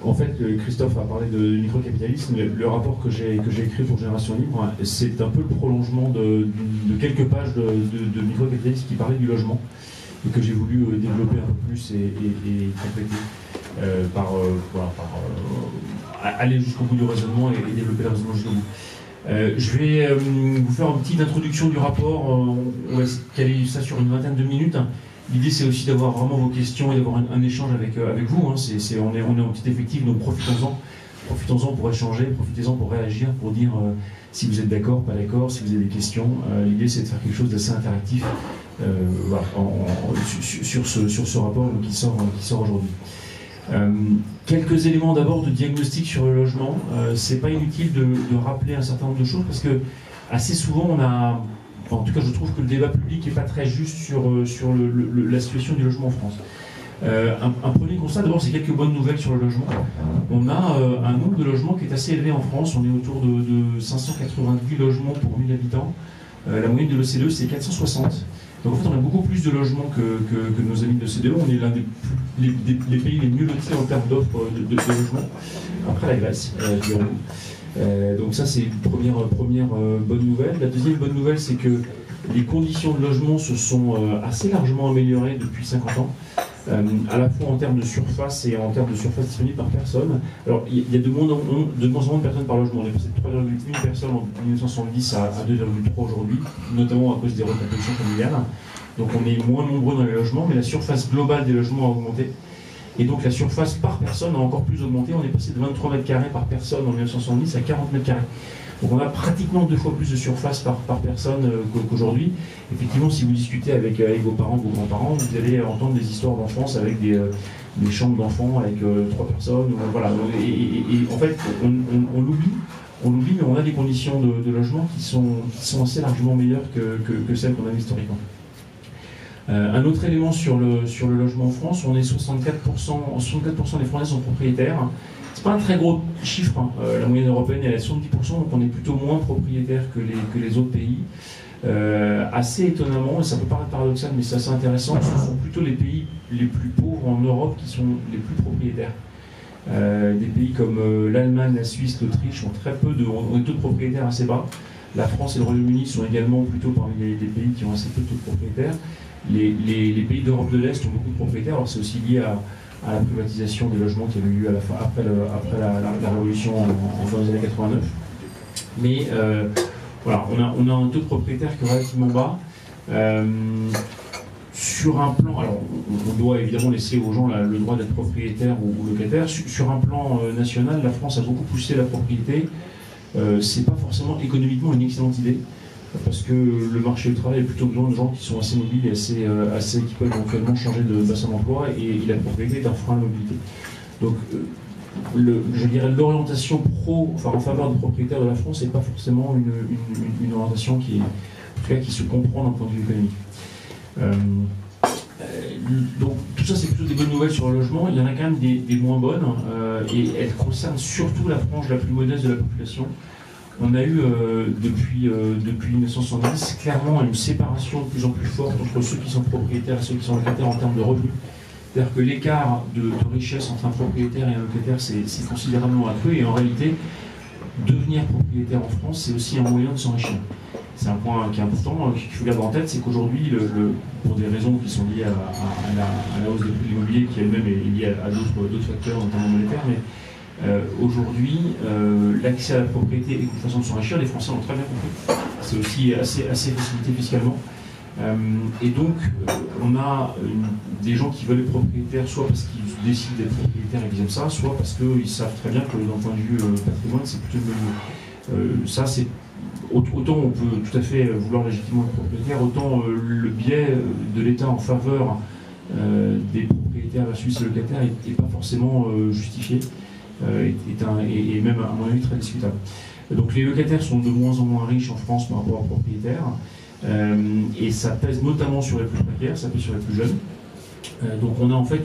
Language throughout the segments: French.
En fait, Christophe a parlé de microcapitalisme. Le rapport que j'ai écrit pour Génération Libre, c'est un peu le prolongement de quelques pages de microcapitalisme qui parlait du logement et que j'ai voulu développer un peu plus et compléter aller jusqu'au bout du raisonnement et développer le raisonnement jusqu'au bout. Je vais vous faire une petite introduction du rapport. On va caler ça sur une vingtaine de minutes. L'idée, c'est aussi d'avoir vraiment vos questions et d'avoir un échange avec vous. On est en petit effectif, donc profitons-en. Profitons-en pour échanger, profitez-en pour réagir, pour dire si vous êtes d'accord, pas d'accord, si vous avez des questions. L'idée, c'est de faire quelque chose d'assez interactif sur ce rapport qui sort aujourd'hui. Quelques éléments d'abord de diagnostic sur le logement. C'est pas inutile de rappeler un certain nombre de choses parce que assez souvent on a, en tout cas je trouve que le débat public n'est pas très juste sur la situation du logement en France. Un premier constat d'abord, c'est quelques bonnes nouvelles sur le logement. On a un nombre de logements qui est assez élevé en France. On est autour de 590 logements pour 1000 habitants. La moyenne de l'OCDE c'est 460. Donc en fait, on a beaucoup plus de logements que nos amis de l'OCDE. On est l'un des pays les mieux lotis en termes d'offres de logements, après la Grèce, dirons-nous. Donc ça, c'est une première bonne nouvelle. La deuxième bonne nouvelle, c'est que les conditions de logement se sont assez largement améliorées depuis 50 ans, à la fois en termes de surface et en termes de surface disponible par personne. Alors, il y a de moins en moins de personnes par logement. On est passé de 3,1 personnes en 1970 à 2,3 aujourd'hui, notamment à cause des recompositions familiales. Donc on est moins nombreux dans les logements, mais la surface globale des logements a augmenté. Et donc la surface par personne a encore plus augmenté. On est passé de 23 mètres carrés par personne en 1970 à 40 mètres carrés. Donc on a pratiquement 2 fois plus de surface par personne qu'aujourd'hui. Effectivement, si vous discutez avec vos parents, vos grands-parents, vous allez entendre des histoires d'enfance avec des chambres d'enfants avec 3 personnes. Voilà. Et en fait, on l'oublie, mais on a des conditions de logement qui sont assez largement meilleures que celles qu'on avait historiquement. Un autre élément sur le logement en France, on est 64% des Français sont propriétaires. C'est pas un très gros chiffre, hein. La moyenne européenne est à 70%, donc on est plutôt moins propriétaires que les autres pays. Assez étonnamment, et ça peut paraître paradoxal, mais c'est assez intéressant, ce sont plutôt les pays les plus pauvres en Europe qui sont les plus propriétaires. Des pays comme l'Allemagne, la Suisse, l'Autriche ont ont des taux de propriétaires assez bas. La France et le Royaume-Uni sont également plutôt parmi les pays qui ont assez peu de taux de propriétaires. Les pays d'Europe de l'Est ont beaucoup de propriétaires, alors c'est aussi lié à la privatisation des logements qui avait eu après la Révolution en des années 89. Mais voilà, on a un taux de propriétaire qui est relativement bas. Sur un plan, alors on doit évidemment laisser aux gens le droit d'être propriétaire ou locataire. Sur un plan national, la France a beaucoup poussé la propriété. C'est pas forcément économiquement une excellente idée, parce que le marché du travail a plutôt besoin de gens qui sont assez mobiles et qui peuvent éventuellement changer de bassin d'emploi, et la propriété est un frein à la mobilité. Donc je dirais l'orientation en faveur des propriétaires de la France n'est pas forcément une orientation qui se comprend d'un point de vue économique. Donc tout ça, c'est plutôt des bonnes nouvelles sur le logement. Il y en a quand même des moins bonnes, et elles concernent surtout la frange la plus modeste de la population. On a eu depuis 1970 clairement une séparation de plus en plus forte entre ceux qui sont propriétaires et ceux qui sont locataires en termes de revenus. C'est-à-dire que l'écart de richesse entre un propriétaire et un locataire c'est considérablement accru, et en réalité, devenir propriétaire en France, c'est aussi un moyen de s'enrichir. C'est un point qui est important, qu'il faut garder en tête, c'est qu'aujourd'hui, pour des raisons qui sont liées à la hausse des prix de l'immobilier, qui elle-même est liée à d'autres facteurs, notamment monétaires, mais aujourd'hui, l'accès à la propriété est une façon de s'enrichir. Les Français l'ont très bien compris. C'est aussi assez facilité fiscalement. Et donc, on a des gens qui veulent être propriétaires, soit parce qu'ils décident d'être propriétaires et qu'ils aiment ça, soit parce qu'ils savent très bien que d'un point de vue patrimoine, c'est plutôt une bonne chose. Ça, c'est autant on peut tout à fait vouloir légitimement être propriétaire, autant le biais de l'État en faveur des propriétaires versus les locataires n'est pas forcément justifié. Et même à mon avis très discutable. Donc les locataires sont de moins en moins riches en France par rapport aux propriétaires, et ça pèse notamment sur les plus précaires, ça pèse sur les plus jeunes. Donc on a en fait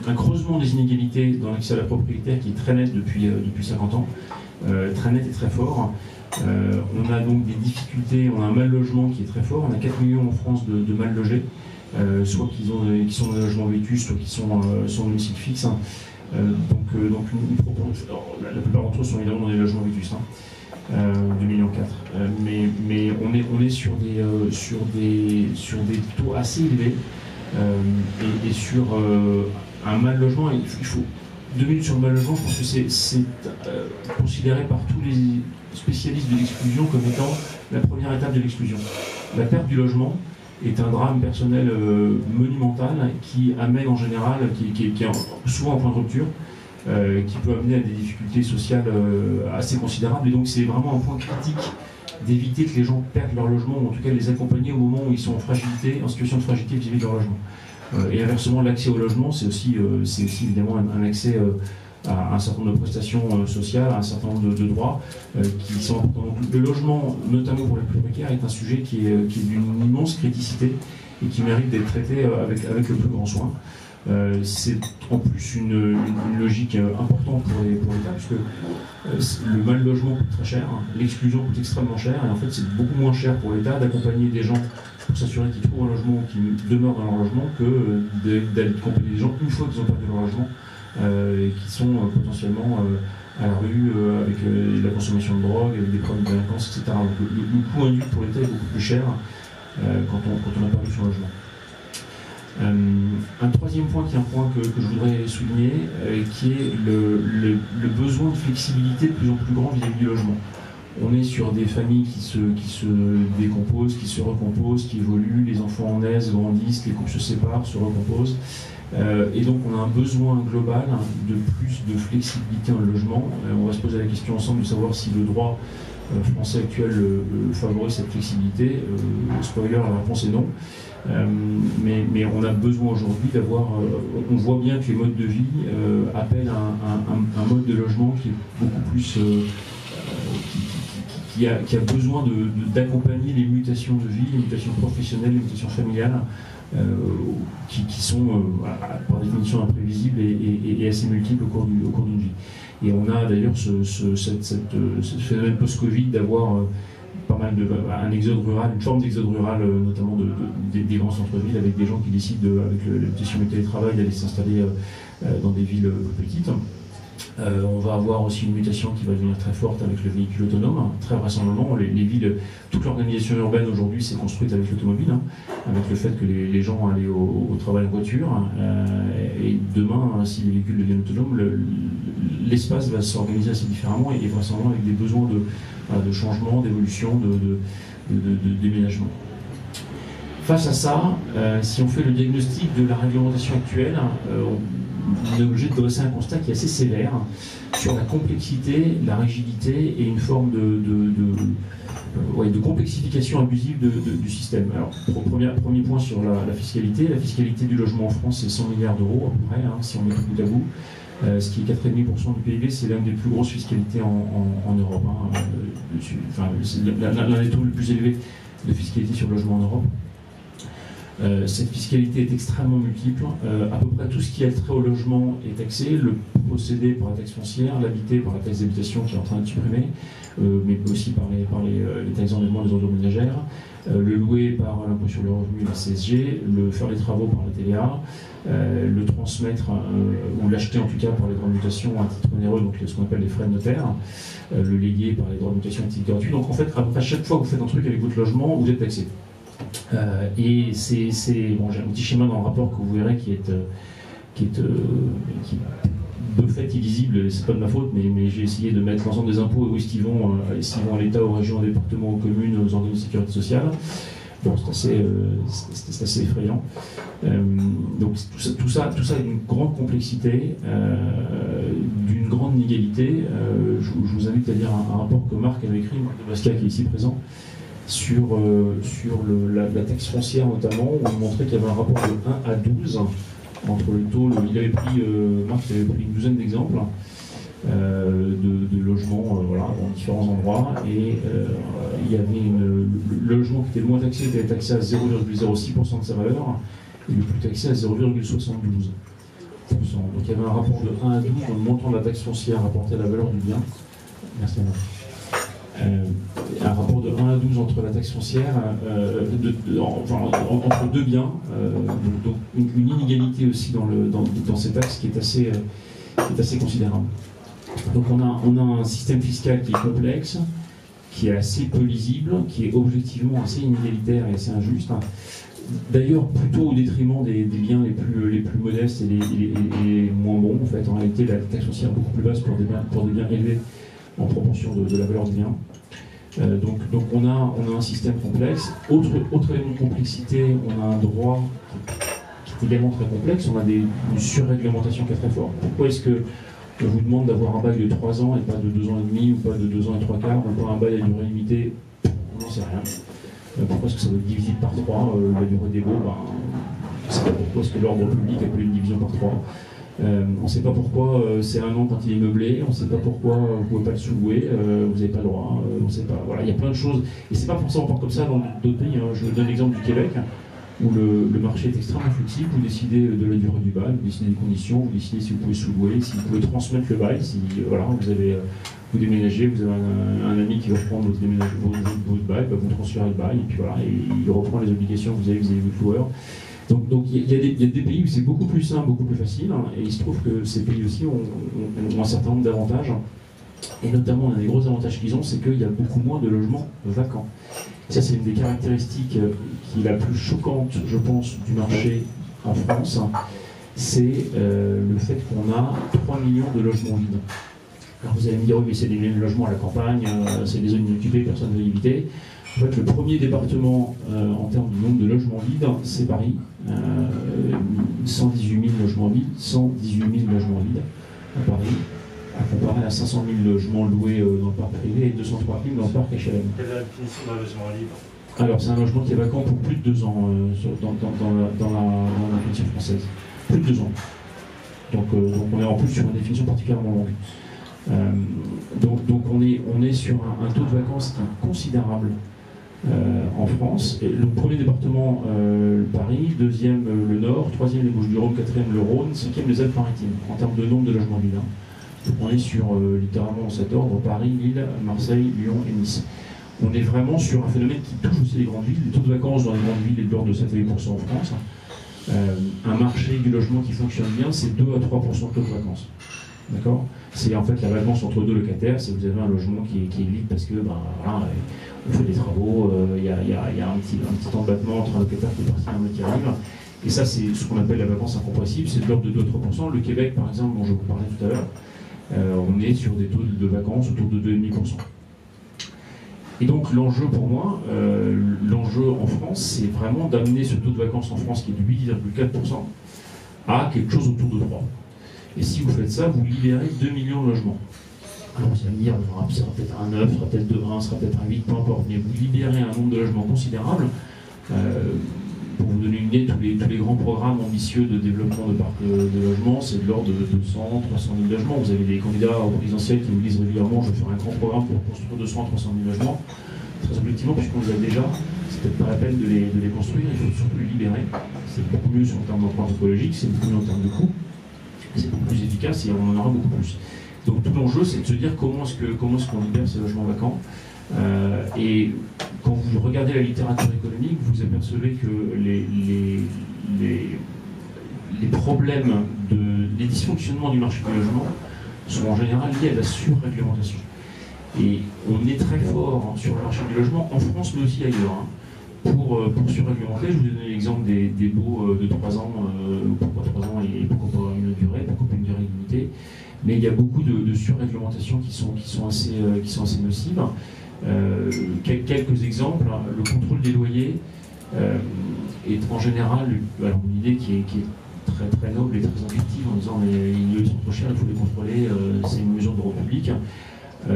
un creusement des inégalités dans l'accès à la propriété qui est très net depuis 50 ans, très net et très fort. On a donc des difficultés, on a un mal logement qui est très fort, on a 4 millions en France de mal logés, soit qui sont dans des logements vétus, soit qui sont en domicile fixe. La plupart d'entre eux sont évidemment dans des logements Victus, 2,4 millions. Mais on est sur des taux assez élevés et sur un mal logement. Il faut 2 minutes sur le mal logement. Je pense que c'est considéré par tous les spécialistes de l'exclusion comme étant la première étape de l'exclusion. La perte du logement est un drame personnel monumental qui amène en général, qui est souvent un point de rupture, qui peut amener à des difficultés sociales assez considérables. Et donc c'est vraiment un point critique d'éviter que les gens perdent leur logement, ou en tout cas de les accompagner au moment où ils sont en situation de fragilité vis-à-vis de leur logement. Et inversement, l'accès au logement, c'est aussi évidemment un accès à un certain nombre de prestations sociales, à un certain nombre de droits qui sont importants. Donc, le logement, notamment pour les plus précaires, est un sujet qui est d'une immense criticité et qui mérite d'être traité avec le plus grand soin. C'est en plus une logique importante pour l'État, puisque le mal logement coûte très cher, l'exclusion coûte extrêmement cher, et en fait c'est beaucoup moins cher pour l'État d'accompagner des gens pour s'assurer qu'ils trouvent un logement ou qu'ils demeurent dans leur logement que d'aller accompagner des gens une fois qu'ils ont perdu leur logement et qui sont potentiellement à la rue avec la consommation de drogue, avec des problèmes de délinquance, etc. Donc le coût induit pour l'État est beaucoup plus cher quand on a perdu son logement. Un troisième point qui est un point que je voudrais souligner, qui est le besoin de flexibilité de plus en plus grand vis-à-vis du logement. On est sur des familles qui se décomposent, qui se recomposent, qui évoluent, les enfants naissent, grandissent, les couples se séparent, se recomposent. Et donc on a un besoin global de plus de flexibilité dans le logement. On va se poser la question ensemble de savoir si le droit français actuel favorise cette flexibilité. Spoiler, la réponse est non. Mais on a besoin aujourd'hui d'avoir... on voit bien que les modes de vie appellent un mode de logement qui est beaucoup plus... qui a besoin d'accompagner les mutations de vie, les mutations professionnelles, les mutations familiales, qui sont par définition imprévisibles et assez multiples au cours d'une vie. Et on a d'ailleurs ce phénomène post-Covid d'avoir pas mal un exode rural, une forme d'exode rural, notamment des grands centres-villes, avec des gens qui décident, avec la mutation du télétravail, d'aller s'installer dans des villes plus petites. On va avoir aussi une mutation qui va devenir très forte avec le véhicule autonome. Très vraisemblablement, les villes, toute l'organisation urbaine aujourd'hui s'est construite avec l'automobile, avec le fait que les gens allaient au travail en voiture. Et demain, si les véhicules deviennent autonomes, l'espace va s'organiser assez différemment et vraisemblablement avec des besoins de changement, d'évolution, de déménagement. Face à ça, si on fait le diagnostic de la réglementation actuelle, on est obligé de dresser un constat qui est assez sévère sur la complexité, la rigidité et une forme de complexification abusive du système. Alors, premier point sur la fiscalité. La fiscalité du logement en France, c'est 100 milliards d'euros à peu près, si on met tout bout à bout. Ce qui est 4,5% du PIB, c'est l'une des plus grosses fiscalités en Europe. C'est l'un des taux les plus élevés de fiscalité sur le logement en Europe. Cette fiscalité est extrêmement multiple. À peu près tout ce qui a trait au logement est taxé, le possédé par la taxe foncière, l'habité par la taxe d'habitation qui est en train de supprimer, mais aussi par les taxes d'enlèvement des ordures ménagères, le louer par l'impôt sur le revenu, la CSG, le faire les travaux par la TVA, le transmettre ou l'acheter en tout cas par les droits de mutation à titre onéreux, donc ce qu'on appelle les frais de notaire, le léguer par les droits de mutation à titre gratuit. Donc en fait, à chaque fois que vous faites un truc avec votre logement, vous êtes taxé. Et j'ai un petit schéma dans le rapport que vous verrez qui est de fait illisible, c'est pas de ma faute, mais j'ai essayé de mettre l'ensemble des impôts où est-ce qu'ils vont, à l'État, aux régions, aux départements, aux communes, aux organismes de sécurité sociale. Bon, c'est assez effrayant. Donc tout ça a une grande complexité, d'une grande inégalité. Je vous invite à lire un rapport que Marc avait écrit, Marc de Basquiat, qui est ici présent, sur la taxe foncière notamment, où il montrait qu'il y avait un rapport de 1 à 12 entre le taux. Marc avait pris une douzaine d'exemples de logements dans différents endroits, et il y avait le logement qui était le moins taxé était taxé à 0,06% de sa valeur, et le plus taxé à 0,72%. Donc il y avait un rapport de 1 à 12 dans le montant de la taxe foncière rapporté à la valeur du bien. Merci à vous. Un rapport de 1 à 12 entre la taxe foncière, entre deux biens, donc une inégalité aussi dans ces taxes qui est est assez considérable. Donc on a un système fiscal qui est complexe, qui est assez peu lisible, qui est objectivement assez inégalitaire et assez injuste. D'ailleurs, plutôt au détriment des biens les plus modestes et les moins bons. En fait, en réalité, la taxe foncière est beaucoup plus basse pour des biens élevés en proportion de la valeur du bien. Donc on a un système complexe. Autre élément de complexité, on a un droit qui est également très complexe. On a une surréglementation qui est très forte. Pourquoi est-ce que on vous demande d'avoir un bail de 3 ans et pas de 2 ans et demi ou pas de 2 ans et 3 quarts, ou pas un bail à durée limitée? On n'en sait rien. Pourquoi est-ce que ça doit être divisé par 3? La durée des baux, je ne sais pas pourquoi est-ce que l'ordre public appelle une division par 3. On ne sait pas pourquoi c'est 1 an quand il est meublé, on ne sait pas pourquoi vous ne pouvez pas le sous-louer, vous n'avez pas le droit, on ne sait pas. Voilà, il y a plein de choses. Et c'est pas forcément comme ça dans d'autres pays. Je vous donne l'exemple du Québec, où le marché est extrêmement flexible. Vous décidez de la durée du bail, vous décidez des conditions, vous décidez si vous pouvez sous-louer, si vous pouvez transmettre le bail, si vous déménagez, vous avez un ami qui va reprendre votre bail, vous transférez le bail, et puis voilà, et il reprend les obligations que vous avez vis-à-vis votre loueur. Donc il y a des pays où c'est beaucoup plus simple, beaucoup plus facile, et il se trouve que ces pays aussi ont un certain nombre d'avantages, et notamment un des gros avantages qu'ils ont, c'est qu'il y a beaucoup moins de logements vacants. Ça, c'est une des caractéristiques qui est la plus choquante, je pense, du marché en France, c'est le fait qu'on a 3 millions de logements vides. Alors vous allez me dire, oui, mais c'est des logements à la campagne, c'est des zones inoccupées, personne ne veut y habiter. En fait, le premier département en termes du nombre de logements vides, c'est Paris. 118 000 logements vides, 118 000 logements vides à Paris, à comparer à 500 000 logements loués dans le parc privé et 203 000 dans le parc HLM. Quelle est la définition d'un logement libre? Alors, c'est un logement qui est vacant pour plus de 2 ans dans la définition française. Plus de 2 ans. Donc on est en plus sur une définition particulièrement longue. Donc on est sur un taux de vacances qui est considérable en France. Et le premier département, Paris, deuxième le Nord, troisième les Bouches-du-Rhône, quatrième le Rhône, cinquième les Alpes-Maritimes, en termes de nombre de logements vides. Donc on est sur littéralement dans cet ordre, Paris, Lille, Marseille, Lyon et Nice. On est vraiment sur un phénomène qui touche aussi les grandes villes. Le taux de vacances dans les grandes villes est de l'ordre de 7 à 8% en France. Un marché du logement qui fonctionne bien, c'est 2 à 3% de taux de vacances. D'accord? C'est en fait la vacance entre deux locataires, c'est que vous avez un logement qui est vide parce que voilà, on fait des travaux, il y a un petit temps de battement entre un locataire qui est parti et un autre qui arrive. Et ça, c'est ce qu'on appelle la vacance incompressible, c'est de l'ordre de 2 à 3%. Le Québec, par exemple, dont je vous parlais tout à l'heure, on est sur des taux de vacances autour de 2,5%. Et donc l'enjeu pour moi, l'enjeu en France, c'est vraiment d'amener ce taux de vacances en France qui est de 8,4% à quelque chose autour de 3%. Et si vous faites ça, vous libérez 2 millions de logements. Alors vous allez me dire, ça sera peut-être un 9, ça sera peut-être 2, ça sera peut-être un 8, peu importe, mais vous libérez un nombre de logements considérable. Pour vous donner une idée, tous les grands programmes ambitieux de développement de parcs de logements, c'est de l'ordre de 200, 300 000 logements. Vous avez des candidats au présidentiel qui nous disent régulièrement, je vais faire un grand programme pour construire 200 à 300 000 logements. Très objectivement, puisqu'on les a déjà, c'est peut-être pas la peine de les construire, il faut surtout les libérer. C'est beaucoup mieux en termes d'empreinte écologique, c'est beaucoup mieux en termes de coût, c'est beaucoup plus efficace et on en aura beaucoup plus. Donc tout l'enjeu, c'est de se dire comment est-ce qu'on libère ces logements vacants. Et quand vous regardez la littérature économique, vous apercevez que les problèmes, les dysfonctionnements du marché du logement sont en général liés à la surréglementation. Et on est très fort sur le marché du logement, en France mais aussi ailleurs. Pour surréglementer, je vous ai donné l'exemple des baux de 3 ans, pourquoi 3 ans et pourquoi pas une durée, pourquoi pas une durée limitée. Mais il y a beaucoup de surréglementations qui sont assez nocives. Quelques exemples, le contrôle des loyers est en général une idée qui est très, très noble et très objective en disant mais les loyers sont trop chers, il faut les contrôler, c'est une mesure de droit public.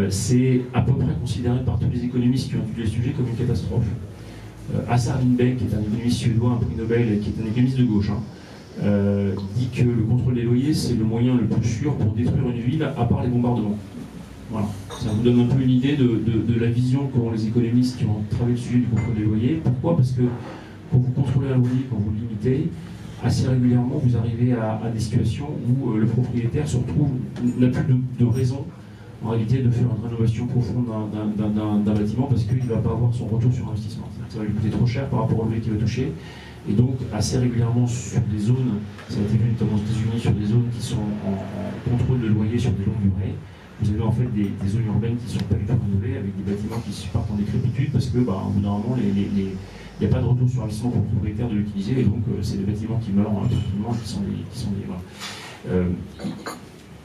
C'est à peu près considéré par tous les économistes qui ont étudié le sujet comme une catastrophe. Assar Lindbeck, qui est un économiste suédois, un prix Nobel, qui est un économiste de gauche, dit que le contrôle des loyers, c'est le moyen le plus sûr pour détruire une ville, à part les bombardements. Voilà. Ça vous donne un peu une idée de la vision qu'ont les économistes qui ont travaillé le sujet du contrôle des loyers. Pourquoi? Parce que quand vous contrôlez un loyer, quand vous le limitez, assez régulièrement, vous arrivez à des situations où le propriétaire se retrouve, n'a plus de raison en réalité de faire une rénovation profonde d'un bâtiment parce qu'il ne va pas avoir son retour sur investissement. Ça va lui coûter trop cher par rapport au loyer qu'il va toucher Et donc, assez régulièrement sur des zones, ça a été vu notamment aux États-Unis, sur des zones qui sont en contrôle de loyer sur des longues durées, vous avez en fait des zones urbaines qui ne sont pas du tout rénovées, avec des bâtiments qui partent en décrépitude, parce que, au bout d'un moment, il n'y a pas de retour sur investissement pour le propriétaire de l'utiliser, et donc c'est des bâtiments qui meurent tranquillement, qui sont des voilà.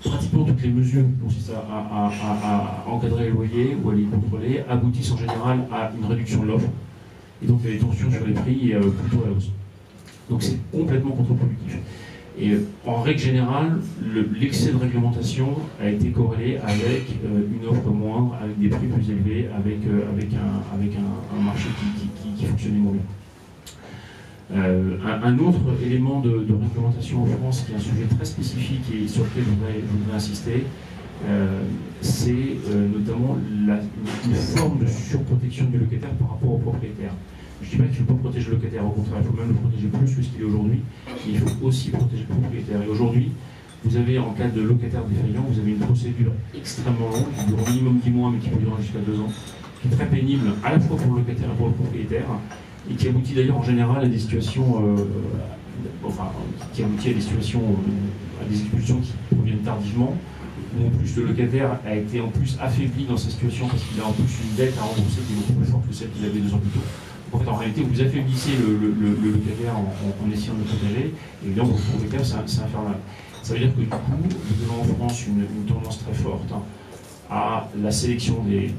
Pratiquement toutes les mesures qui consistent à encadrer les loyers ou à les contrôler aboutissent en général à une réduction de l'offre, et donc il y a des tensions sur les prix et plutôt à la hausse. Donc c'est complètement contre-productif. Et en règle générale, l'excès de réglementation a été corrélé avec une offre moindre, avec des prix plus élevés, avec un marché qui fonctionnait moins bien. Un autre élément de réglementation en France, qui est un sujet très spécifique et sur lequel je voudrais insister, c'est notamment une forme de surprotection du locataire par rapport au propriétaire. Je ne dis pas qu'il ne faut pas protéger le locataire, au contraire, il faut même le protéger plus que ce qu'il est aujourd'hui, mais il faut aussi protéger le propriétaire. Et aujourd'hui, vous avez, en cas de locataire défaillant, vous avez une procédure extrêmement longue, qui dure au minimum 10 mois, mais qui peut durer jusqu'à 2 ans, qui est très pénible, à la fois pour le locataire et pour le propriétaire, et qui aboutit d'ailleurs en général à des situations, qui aboutit à des situations, à des expulsions qui proviennent tardivement, où en plus le locataire a été en plus affaibli dans sa situation parce qu'il a en plus une dette à rembourser qui est beaucoup plus forte que celle qu'il avait 2 ans plus tôt. En fait, en réalité, vous affaiblissez le locataire en essayant de le protéger, et évidemment, pour le propriétaire, c'est infernal. Ça veut dire que du coup, nous avons en France une tendance très forte à la sélection des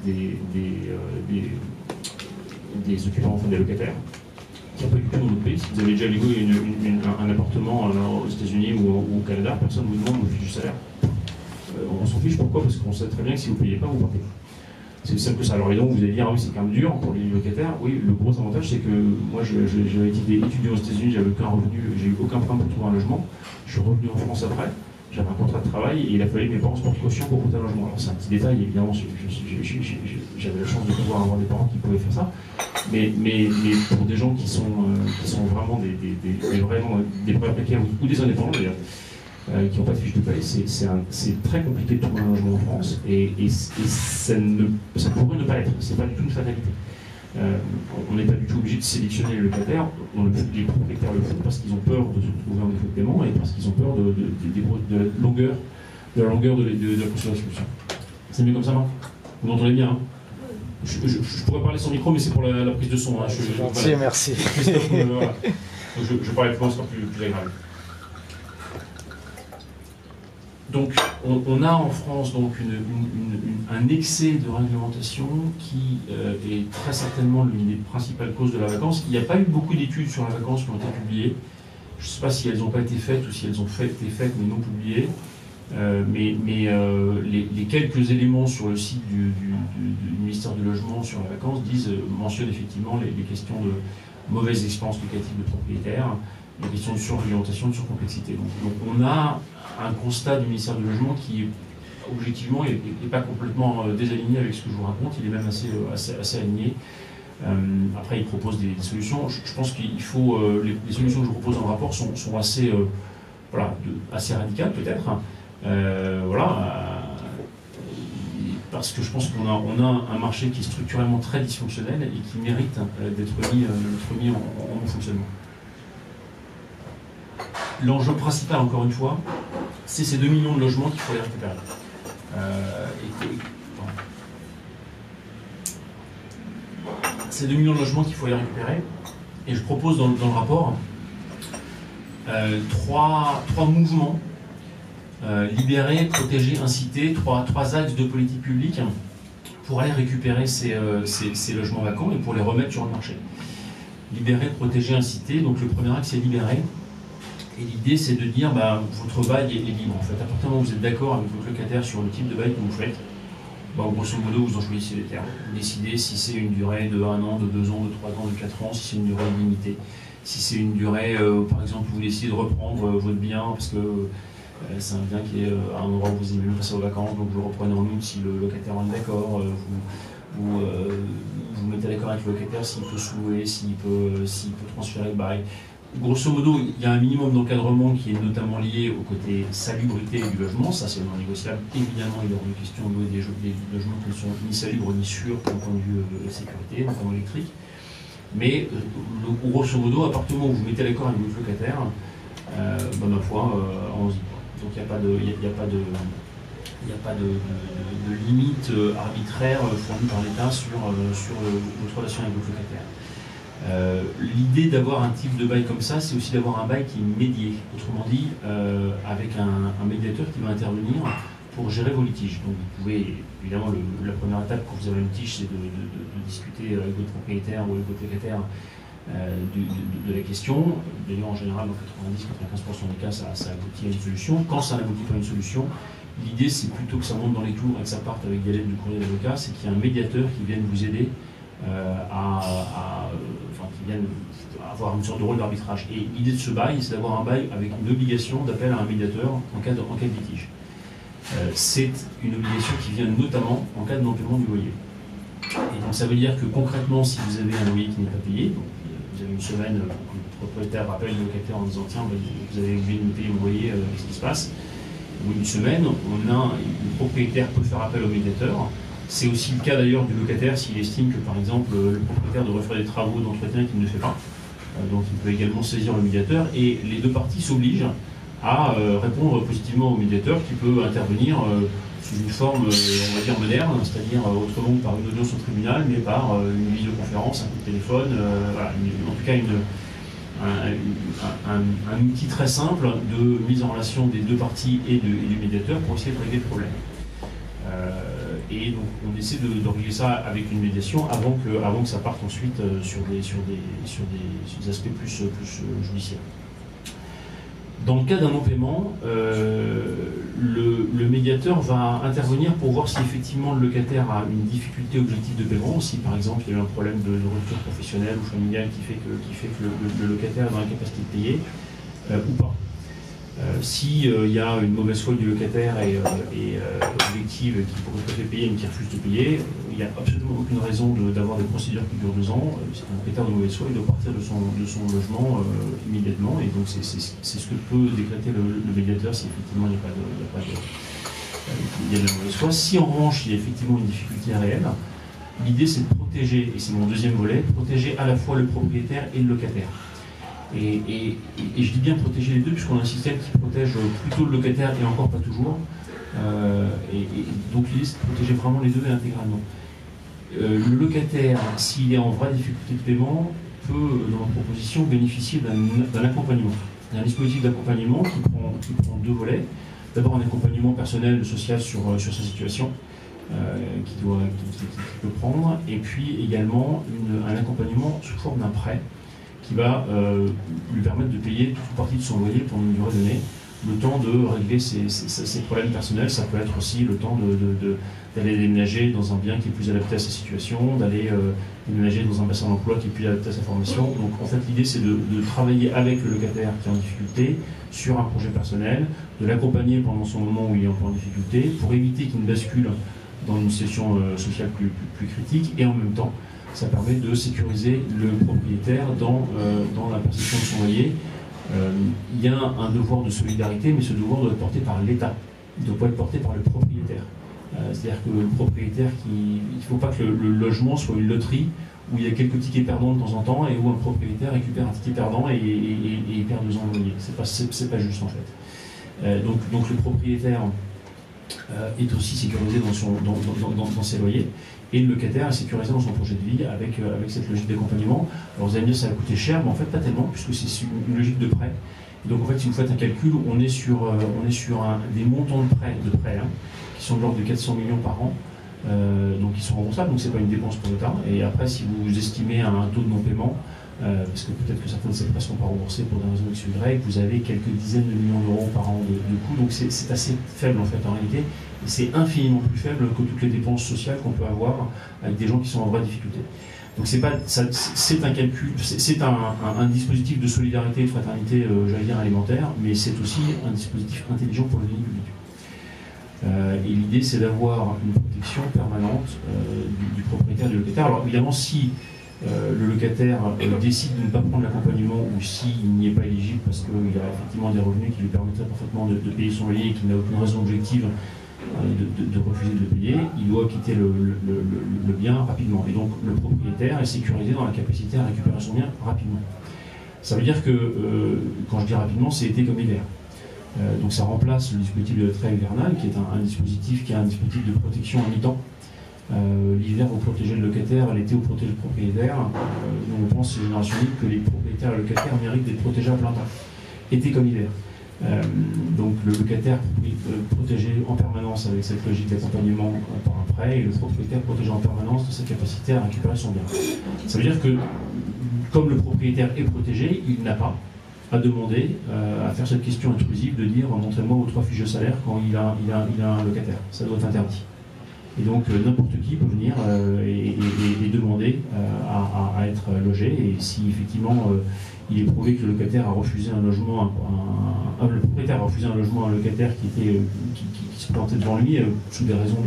occupants, enfin des locataires, qui n'y a pas du tout dans notre pays. Si vous avez déjà loué un appartement aux États-Unis ou au Canada, personne ne vous demande de fiche du salaire. On s'en fiche, pourquoi? Parce qu'on sait très bien que si vous ne payez pas, vous partez. C'est aussi simple que ça. Alors évidemment, vous allez dire, ah oui, c'est quand même dur pour les locataires. Oui, le gros avantage, c'est que moi, j'avais été étudiant aux États-Unis, j'avais aucun revenu, j'ai eu aucun problème pour trouver un logement. Je suis revenu en France après, j'avais un contrat de travail et il a fallu que mes parents se portent caution pour compter un logement. Alors c'est un petit détail, évidemment, j'avais la chance de pouvoir avoir des parents qui pouvaient faire ça. Mais pour des gens qui sont vraiment vraiment des précaires ou des indépendants d'ailleurs, qui n'ont pas de fiche de paie, c'est très compliqué de trouver un logement en France et ça pourrait ne pas l'être, c'est pas du tout une fatalité. On n'est pas du tout obligé de sélectionner les locataires, les propriétaires le font parce qu'ils ont peur de se retrouver en défaut de paiement et parce qu'ils ont peur de la longueur de la procédure d'expulsion. C'est mieux comme ça, Marc? Vous m'entendez bien, hein? Je pourrais parler sans micro, mais c'est pour la prise de son. Hein. Gentil, merci. Voilà. Je parlais plus loin, ce sera plus agréable. Donc, on a en France donc un excès de réglementation qui est très certainement l'une des principales causes de la vacance. Il n'y a pas eu beaucoup d'études sur la vacance qui ont été publiées. Je ne sais pas si elles n'ont pas été faites ou si elles ont été faites mais non publiées. Les quelques éléments sur le site du ministère du Logement sur la vacance mentionnent effectivement les questions de mauvaise expérience locative de propriétaires, les questions de surréglementation, de surcomplexité. Donc on a un constat du ministère du Logement qui, objectivement, n'est pas complètement désaligné avec ce que je vous raconte, il est même assez aligné. Après, il propose des solutions. Je pense qu'il faut... les solutions que je propose dans le rapport sont assez, assez radicales, peut-être. Parce que je pense qu'on a un marché qui est structurellement très dysfonctionnel et qui mérite d'être mis en bon fonctionnement. L'enjeu principal, encore une fois, c'est ces 2 millions de logements qu'il faut les récupérer. Ces 2 millions de logements qu'il faut les récupérer. Et je propose dans le rapport trois mouvements. Libérer, protéger, inciter, trois axes de politique publique pour aller récupérer ces logements vacants et pour les remettre sur le marché. Libérer, protéger, inciter. Donc le premier axe, c'est libérer. Et l'idée, c'est de dire, votre bail est libre. En fait, à partir du moment où vous êtes d'accord avec votre locataire sur le type de bail que vous faites, grosso modo, vous en choisissez les termes. Vous décidez si c'est une durée de 1 an, de 2 ans, de 3 ans, de 4 ans, si c'est une durée limitée. Si c'est une durée, par exemple, vous décidez de reprendre votre bien, parce que c'est un bien qui est à un endroit où vous aimez mieux passer aux vacances, donc vous le reprenez en août si le locataire en est d'accord, vous mettez d'accord avec le locataire s'il peut sous-louer, s'il peut transférer le bail. Grosso modo, il y a un minimum d'encadrement qui est notamment lié au côté salubrité du logement, ça c'est non négociable. Évidemment, il y aura une question de louer des logements qui ne sont ni salubres ni sûrs d'un point de vue sécurité, notamment électrique. Mais grosso modo, à partir du moment où vous mettez l'accord avec votre locataire, ma foi, on se dit. Donc il n'y a pas de limite arbitraire fournie par l'État sur votre relation avec votre locataire. L'idée d'avoir un type de bail comme ça, c'est aussi d'avoir un bail qui est médié. Autrement dit, avec un médiateur qui va intervenir pour gérer vos litiges. Donc vous pouvez, évidemment, la première étape quand vous avez un litige, c'est de discuter avec votre propriétaire ou avec votre locataire de la question. D'ailleurs, en général, dans 90-95% des cas, ça aboutit à une solution. Quand ça n'aboutit pas à une solution, l'idée, c'est plutôt que ça monte dans les tours et que ça parte avec des lettres du courrier d'avocat, c'est qu'il y a un médiateur qui vienne vous aider qui vienne avoir une sorte de rôle d'arbitrage. Et l'idée de ce bail, c'est d'avoir un bail avec une obligation d'appel à un médiateur en cas de litige. C'est une obligation qui vient notamment en cas de non-paiement du loyer. Et donc ça veut dire que concrètement, si vous avez un loyer qui n'est pas payé, donc vous avez une semaine où le propriétaire rappelle le locataire en disant tiens, vous avez oublié de me payer mon loyer, qu'est-ce qui se passe? Au bout d'une semaine, le propriétaire peut faire appel au médiateur. C'est aussi le cas d'ailleurs du locataire s'il estime que par exemple le propriétaire devrait faire des travaux d'entretien qu'il ne fait pas. Donc il peut également saisir le médiateur et les deux parties s'obligent à répondre positivement au médiateur qui peut intervenir sous une forme, on va dire, moderne, c'est-à-dire autrement par une audience au tribunal, mais par une visioconférence, un coup de téléphone, voilà, en tout cas un outil très simple de mise en relation des deux parties et du médiateur pour essayer de régler le problème. Et donc on essaie de régler ça avec une médiation avant que ça parte ensuite sur des aspects plus judiciaires. Dans le cas d'un non-paiement, le médiateur va intervenir pour voir si effectivement le locataire a une difficulté objective de paiement, si par exemple il y a eu un problème de rupture professionnelle ou familiale qui fait que le locataire est dans l'incapacité de payer ou pas. S'il y a une mauvaise foi du locataire et objective qui pourrait tout à fait payer mais qui refuse de payer, il n'y a absolument aucune raison d'avoir des procédures qui durent 2 ans. Si un locataire de mauvaise foi, il doit partir de son logement immédiatement, et donc c'est ce que peut décréter le médiateur si effectivement il y a de la mauvaise foi. Si en revanche il y a effectivement une difficulté réelle, l'idée c'est de protéger, et c'est mon deuxième volet, protéger à la fois le propriétaire et le locataire. Et je dis bien protéger les deux, puisqu'on a un système qui protège plutôt le locataire et encore pas toujours. Donc l'idée c'est de protéger vraiment les deux et intégralement. Le locataire, s'il est en vraie difficulté de paiement, peut, dans la proposition, bénéficier d'un accompagnement. Il y a un dispositif d'accompagnement qui prend 2 volets. D'abord un accompagnement personnel, social sur sa situation, qu'il peut prendre, et puis également un accompagnement sous forme d'un prêt qui va lui permettre de payer toute une partie de son loyer pendant une durée donnée, le temps de régler ses problèmes personnels. Ça peut être aussi le temps d'aller déménager dans un bien qui est plus adapté à sa situation, d'aller déménager dans un bassin d'emploi qui est plus adapté à sa formation. Donc en fait l'idée c'est de travailler avec le locataire qui est en difficulté sur un projet personnel, de l'accompagner pendant son moment où il est encore en difficulté, pour éviter qu'il ne bascule dans une situation sociale plus critique, et en même temps ça permet de sécuriser le propriétaire dans la perception de son loyer. Il y a un devoir de solidarité, mais ce devoir doit être porté par l'État. Il ne doit pas être porté par le propriétaire. C'est-à-dire que le propriétaire, il ne faut pas que le logement soit une loterie où il y a quelques tickets perdants de temps en temps et où un propriétaire récupère un ticket perdant et perd 2 ans de loyer. C'est pas juste en fait. Donc le propriétaire est aussi sécurisé dans ses loyers. Et le locataire est sécurisé dans son projet de vie avec cette logique d'accompagnement. Alors vous allez me dire ça va coûter cher, mais en fait pas tellement, puisque c'est une logique de prêt. Et donc en fait si vous faites un calcul, on est sur des montants de prêt qui sont de l'ordre de 400 millions par an, donc qui sont remboursables, donc c'est pas une dépense pour l'État. Et après si vous estimez un taux de non-paiement, parce que peut-être que certains de ces prêts ne sont pas remboursés pour des raisons X ou Y, vous avez quelques dizaines de millions d'euros par an de coûts, donc c'est assez faible en fait en réalité, et c'est infiniment plus faible que toutes les dépenses sociales qu'on peut avoir avec des gens qui sont en vraie difficulté. Donc c'est un calcul, c'est un dispositif de solidarité et de fraternité, j'allais dire élémentaire, mais c'est aussi un dispositif intelligent pour le public. Et l'idée c'est d'avoir une protection permanente du propriétaire et du locataire. Alors évidemment si le locataire décide de ne pas prendre l'accompagnement, ou s'il n'y est pas éligible parce qu'il a effectivement des revenus qui lui permettraient parfaitement de payer son loyer et qu'il n'a aucune raison objective de refuser de le payer, il doit quitter le bien rapidement. Et donc le propriétaire est sécurisé dans la capacité à récupérer son bien rapidement. Ça veut dire que, quand je dis rapidement, c'est été comme hiver. Donc ça remplace le dispositif de trêve hivernale, qui est un dispositif de protection à mi-temps. L'hiver, vous protégez le locataire, l'été, vous protégez le propriétaire. Nous, on pense, chez Génération Libre, que les propriétaires et locataires méritent d'être protégés à plein temps, été comme hiver. Donc le locataire protégé en permanence avec cette logique d'accompagnement par un prêt, et le propriétaire protégé en permanence de sa capacité à récupérer son bien. Ça veut dire que, comme le propriétaire est protégé, il n'a pas à demander, à faire cette question intrusive de dire montrez-moi vos 3 fiches de salaire quand il a un locataire. Ça doit être interdit. Et donc n'importe qui peut venir et demander à être logé. Et si effectivement il est prouvé que le locataire a refusé un logement, le propriétaire a refusé un logement à un locataire qui se plantait devant lui sous des raisons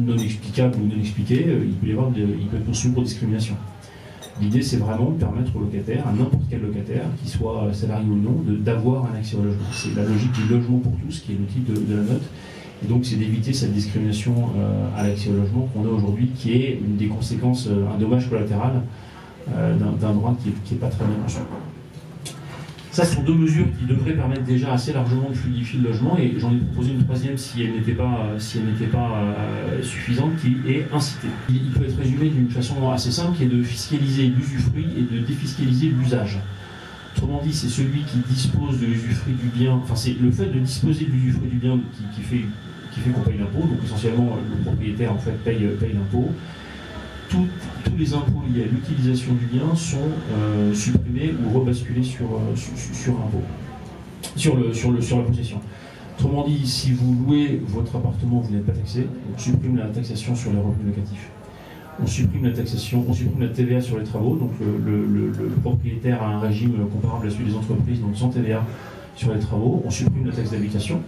non explicables ou non expliquées, il peut être poursuivi pour discrimination. L'idée, c'est vraiment de permettre au locataire, à n'importe quel locataire, qu'il soit salarié ou non, d'avoir un accès au logement. C'est la logique du logement pour tous qui est le titre de la note. Et donc, c'est d'éviter cette discrimination à l'accès au logement qu'on a aujourd'hui, qui est une des conséquences, un dommage collatéral d'un droit qui n'est pas très bien conçu. Ça, ce sont 2 mesures qui devraient permettre déjà assez largement de fluidifier le logement, et j'en ai proposé une 3e si elle n'était pas suffisante, qui est inciter. Il peut être résumé d'une façon assez simple, qui est de fiscaliser l'usufruit et de défiscaliser l'usage. Autrement dit, c'est celui qui dispose de l'usufruit du bien, enfin c'est le fait de disposer de l'usufruit du bien qui fait qu'on paye l'impôt. Donc essentiellement, le propriétaire en fait paye l'impôt. Tous les impôts liés à l'utilisation du bien sont supprimés ou rebasculés sur la possession. Autrement dit, si vous louez votre appartement, vous n'êtes pas taxé, on supprime la taxation sur les revenus locatifs. On supprime la TVA sur les travaux, donc le propriétaire a un régime comparable à celui des entreprises, donc sans TVA sur les travaux. On supprime la taxe d'habitation.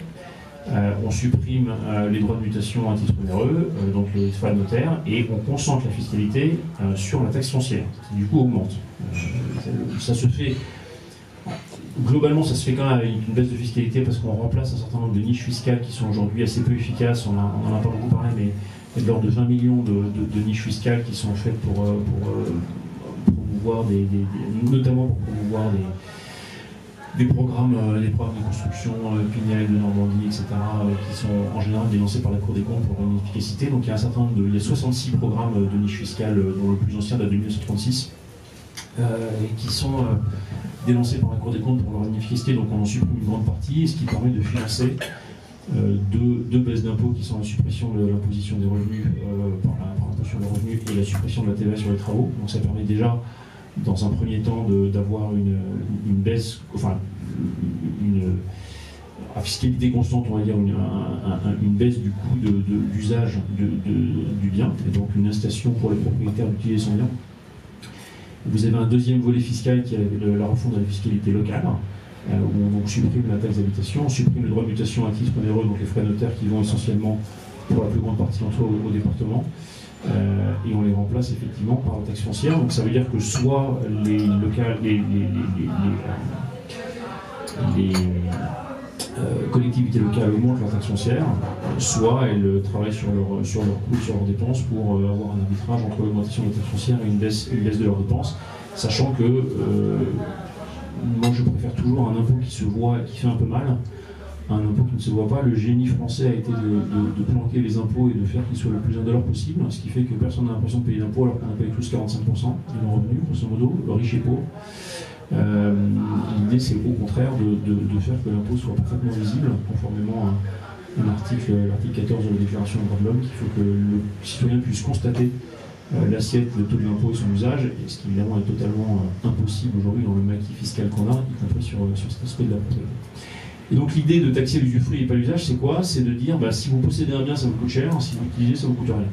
On supprime les droits de mutation à titre onéreux, donc les frais notaires, et on concentre la fiscalité sur la taxe foncière, qui du coup augmente. Ça se fait, globalement, ça se fait quand même avec une baisse de fiscalité parce qu'on remplace un certain nombre de niches fiscales qui sont aujourd'hui assez peu efficaces. On en a pas beaucoup parlé, mais il y a de l'ordre de 20 millions de niches fiscales qui sont faites pour promouvoir notamment pour promouvoir des programmes de construction, Pinel, de Normandie, etc., qui sont en général dénoncés par la Cour des comptes pour une efficacité. Donc il y a il y a 66 programmes de niches fiscales, dont le plus ancien date de 1936, qui sont dénoncés par la Cour des comptes pour leur inefficacité. Donc on en supprime une grande partie, ce qui permet de financer deux baisses d'impôts qui sont la suppression de l'imposition des revenus par l'imposition des revenus et la suppression de la TVA sur les travaux. Donc ça permet déjà, dans un premier temps, d'avoir une baisse, enfin à fiscalité constante, on va dire, une baisse du coût d'usage du bien, et donc une incitation pour les propriétaires d'utiliser son bien. Vous avez un deuxième volet fiscal qui est la refonte de la fiscalité locale, où on supprime la taxe d'habitation, on supprime le droit de mutation à titre onéreux, donc les frais notaires qui vont essentiellement, pour la plus grande partie d'entre eux, au département. Et on les remplace effectivement par la taxe foncière. Donc ça veut dire que soit les collectivités locales augmentent leur taxe foncière, soit elles travaillent sur leurs coûts, sur leurs dépenses pour avoir un arbitrage entre l'augmentation de la taxe foncière et une baisse de leurs dépenses, sachant que moi je préfère toujours un impôt qui se voit, qui fait un peu mal, un impôt qui ne se voit pas. Le génie français a été de planquer les impôts et de faire qu'ils soient le plus indolore possible, ce qui fait que personne n'a l'impression de payer d'impôts alors qu'on paye tous 45% de nos revenus, grosso modo, riches et pauvres. L'idée, c'est au contraire de faire que l'impôt soit parfaitement visible, conformément à l'article 14 de la Déclaration des droits de l'homme, qu'il faut que le citoyen puisse constater l'assiette, le taux de l'impôt et son usage, et ce qui évidemment est totalement impossible aujourd'hui dans le maquis fiscal qu'on a, y compris sur cet aspect de la propriété. Et donc l'idée de taxer l'usufruit et pas l'usage, c'est quoi? C'est de dire, si vous possédez un bien, ça vous coûte cher, si vous l'utilisez, ça vous coûte rien.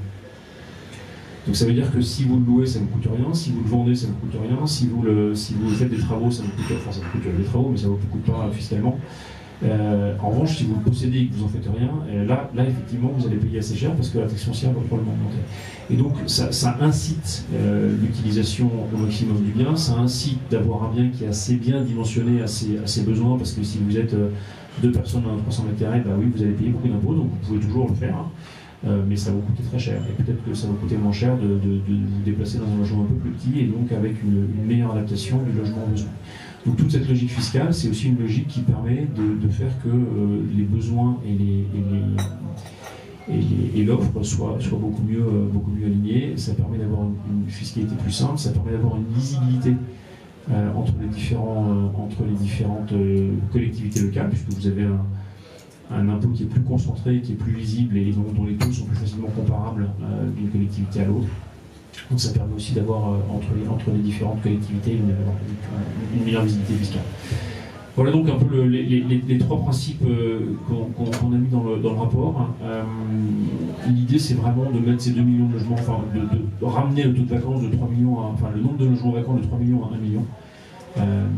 Donc ça veut dire que si vous le louez, ça ne coûte rien, si vous le vendez, ça ne coûte rien, si vous faites des travaux, ça ne coûte pas, enfin ça coûte des travaux, mais ça ne vous coûte pas fiscalement. En revanche, si vous le possédez et que vous n'en faites rien, là effectivement vous allez payer assez cher parce que la taxe foncière va probablement augmenter. Et donc ça incite l'utilisation au maximum du bien, ça incite d'avoir un bien qui est assez bien dimensionné à ses besoins, parce que si vous êtes 2 personnes dans 300 mètres carrés, bah oui, vous allez payer beaucoup d'impôts, donc vous pouvez toujours le faire, hein, mais ça va vous coûter très cher. Et peut-être que ça va vous coûter moins cher de vous déplacer dans un logement un peu plus petit et donc avec une meilleure adaptation du logement aux besoins. Donc toute cette logique fiscale, c'est aussi une logique qui permet de faire que les besoins et l'offre soient beaucoup mieux alignés. Ça permet d'avoir une fiscalité plus simple, ça permet d'avoir une lisibilité entre les différentes collectivités locales, puisque vous avez un impôt qui est plus concentré, qui est plus lisible et dont les taux sont plus facilement comparables d'une collectivité à l'autre. Donc ça permet aussi d'avoir entre les différentes collectivités une meilleure visibilité fiscale. Voilà donc un peu les 3 principes qu'on a mis dans le rapport. L'idée c'est vraiment de mettre ces 2 millions de logements, enfin de ramener le taux de vacances de 3 millions, enfin le nombre de logements vacants de 3 millions à 1 million,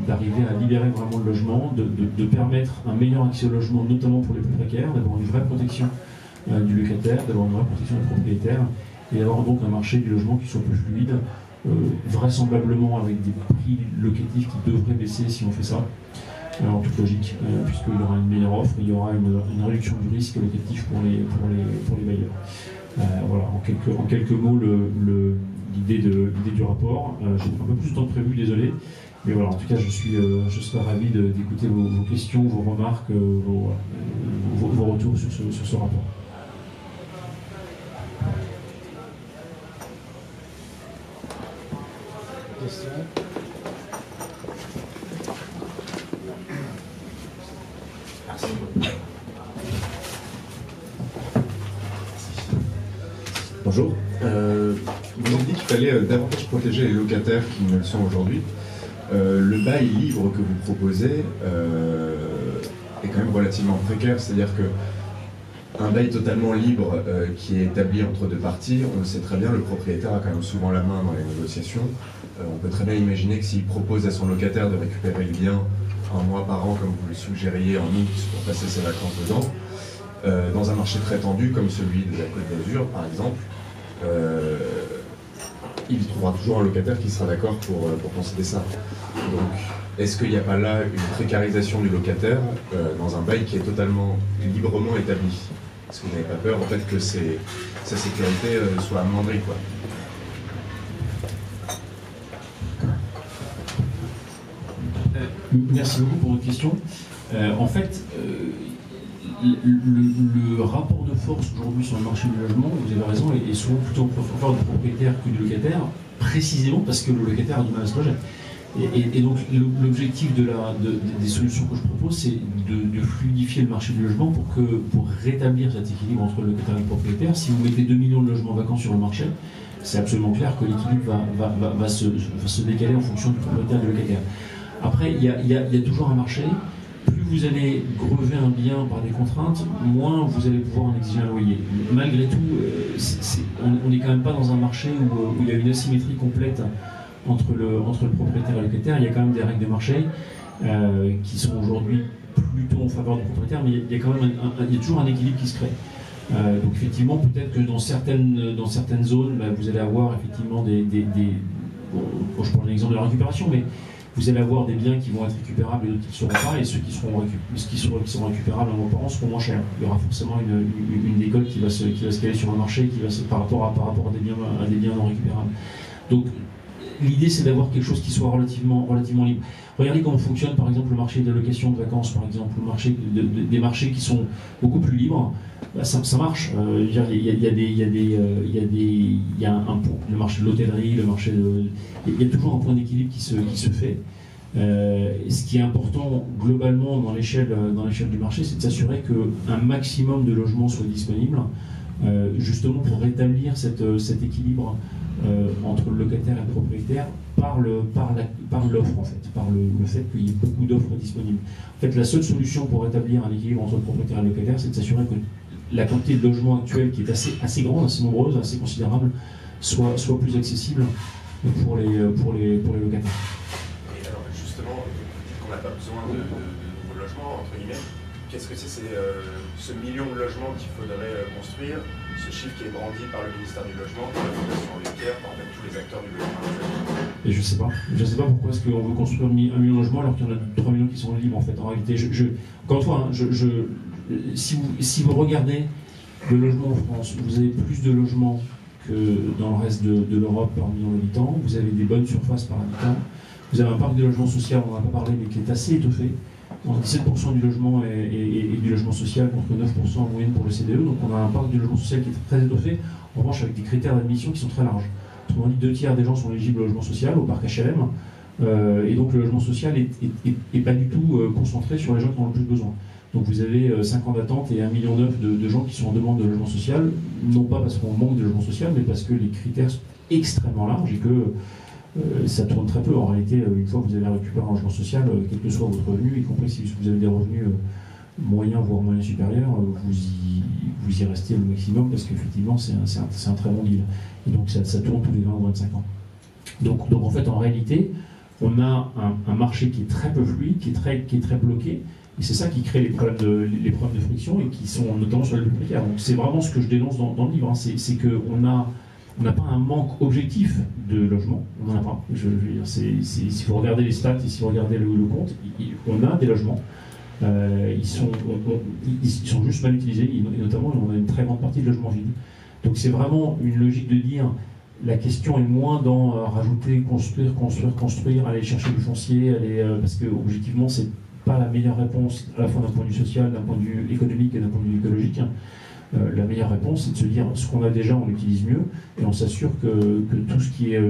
d'arriver à libérer vraiment le logement, de permettre un meilleur accès au logement, notamment pour les plus précaires, d'avoir une vraie protection du locataire, d'avoir une vraie protection du propriétaire, et d'avoir donc un marché du logement qui soit plus fluide, vraisemblablement avec des prix locatifs qui devraient baisser si on fait ça. En toute logique, puisqu'il y aura une meilleure offre, il y aura une réduction du risque locatif pour les bailleurs. Voilà, en quelques mots, l'idée du rapport. J'ai un peu plus de temps que prévu, désolé. Mais voilà, en tout cas, je serai ravi d'écouter vos questions, vos remarques, vos retours sur ce rapport. Questions ? Bonjour. Vous avez dit qu'il fallait davantage protéger les locataires qui ne le sont aujourd'hui. Le bail libre que vous proposez est quand même relativement précaire, c'est-à-dire qu'un bail totalement libre qui est établi entre 2 parties, on le sait très bien, le propriétaire a quand même souvent la main dans les négociations. On peut très bien imaginer que s'il propose à son locataire de récupérer le bien 1 mois par an, comme vous le suggériez en août, pour passer ses vacances dedans, dans un marché très tendu comme celui de la Côte d'Azur, par exemple, il trouvera toujours un locataire qui sera d'accord pour concéder ça. Donc, est-ce qu'il n'y a pas là une précarisation du locataire dans un bail qui est totalement librement établi? Est-ce que vous n'avez pas peur en fait que sa sécurité soit amoindrie, quoi? Merci beaucoup pour votre question. En fait, le rapport de force aujourd'hui sur le marché du logement, vous avez raison, est souvent plutôt en faveur du propriétaire que du locataire, précisément parce que le locataire a du mal à se loger. Et donc l'objectif des solutions que je propose, c'est de fluidifier le marché du logement pour rétablir cet équilibre entre le locataire et le propriétaire. Si vous mettez 2 millions de logements vacants sur le marché, c'est absolument clair que l'équilibre va se décaler en fonction du propriétaire et du locataire. Après, il y a toujours un marché. Plus vous allez grever un bien par des contraintes, moins vous allez pouvoir en exiger un loyer. Malgré tout, on n'est quand même pas dans un marché où il y a une asymétrie complète entre le propriétaire et le locataire. Il y a quand même des règles de marché qui sont aujourd'hui plutôt en faveur du propriétaire, mais il y a quand même il y a toujours un équilibre qui se crée. Donc effectivement, peut-être que dans certaines zones, vous allez avoir effectivement bon, je prends l'exemple de la récupération, mais vous allez avoir des biens qui vont être récupérables et d'autres qui ne le seront pas, et ceux qui seront récupérables en apparence seront moins chers. Il y aura forcément une décote qui va se caler sur le marché par rapport à des biens non récupérables. Donc l'idée c'est d'avoir quelque chose qui soit relativement libre. Regardez comment fonctionne par exemple le marché de la location de vacances, par exemple, le marché des marchés qui sont beaucoup plus libres. Ça marche. Il y a le marché de l'hôtellerie, il y a toujours un point d'équilibre qui se fait. Ce qui est important globalement dans l'échelle du marché, c'est de s'assurer qu'un maximum de logements soit disponible, justement pour rétablir cet équilibre entre le locataire et le propriétaire par l'offre en fait, par le fait qu'il y ait beaucoup d'offres disponibles. En fait, la seule solution pour rétablir un équilibre entre le propriétaire et le locataire, c'est de s'assurer que la quantité de logements actuels, qui est assez grande, assez nombreuse, assez considérable, soit plus accessible pour les locataires. Et alors justement, qu'on n'a pas besoin de nouveaux logements, entre guillemets, qu'est-ce que c'est ce million de logements qu'il faudrait construire, ce chiffre qui est brandi par le ministère du Logement, par la Fondation Abbé Pierre, par tous les acteurs du logement. Et je sais pas pourquoi est-ce qu'on veut construire 1 million de logements alors qu'il y en a 3 millions qui sont libres en fait. En réalité, encore une fois, si vous regardez le logement en France, vous avez plus de logements que dans le reste de l'Europe par million d'habitants, vous avez des bonnes surfaces par habitant, vous avez un parc de logement social, on n'en a pas parlé, mais qui est assez étoffé. 17% du logement est du logement social contre 9% en moyenne pour le CDE, donc on a un parc de logement social qui est très étoffé, en revanche avec des critères d'admission qui sont très larges. Autrement dit, 2/3 des gens sont éligibles au logement social, au parc HLM, et donc le logement social n'est pas du tout concentré sur les gens qui en ont le plus besoin. Donc vous avez 5 ans d'attente et 1,9 million de gens qui sont en demande de logement social, non pas parce qu'on manque de logement social, mais parce que les critères sont extrêmement larges et que ça tourne très peu. En réalité, une fois que vous avez récupéré un logement social, quel que soit votre revenu, y compris si vous avez des revenus moyens, voire moyens supérieurs, vous y restez le maximum parce qu'effectivement, c'est un très bon deal. Et donc ça tourne tous les 20 ou 25 ans. Donc en fait, en réalité, on a un marché qui est très peu fluide, qui est très bloqué. Et c'est ça qui crée les problèmes de friction et qui sont notamment sur les plus précaires. Donc c'est vraiment ce que je dénonce dans le livre, hein. C'est qu'on n'a pas un manque objectif de logement, on n'en a pas. Je veux dire, si vous regardez les stats et si vous regardez le compte, on a des logements. Ils sont juste mal utilisés, et notamment on a une très grande partie de logements vides. Donc c'est vraiment une logique de dire la question est moins dans rajouter, construire, aller chercher du foncier, parce que objectivement c'est pas la meilleure réponse, à la fois d'un point de vue social, d'un point de vue économique et d'un point de vue écologique. La meilleure réponse, c'est de se dire ce qu'on a déjà, on l'utilise mieux, et on s'assure que tout ce qui est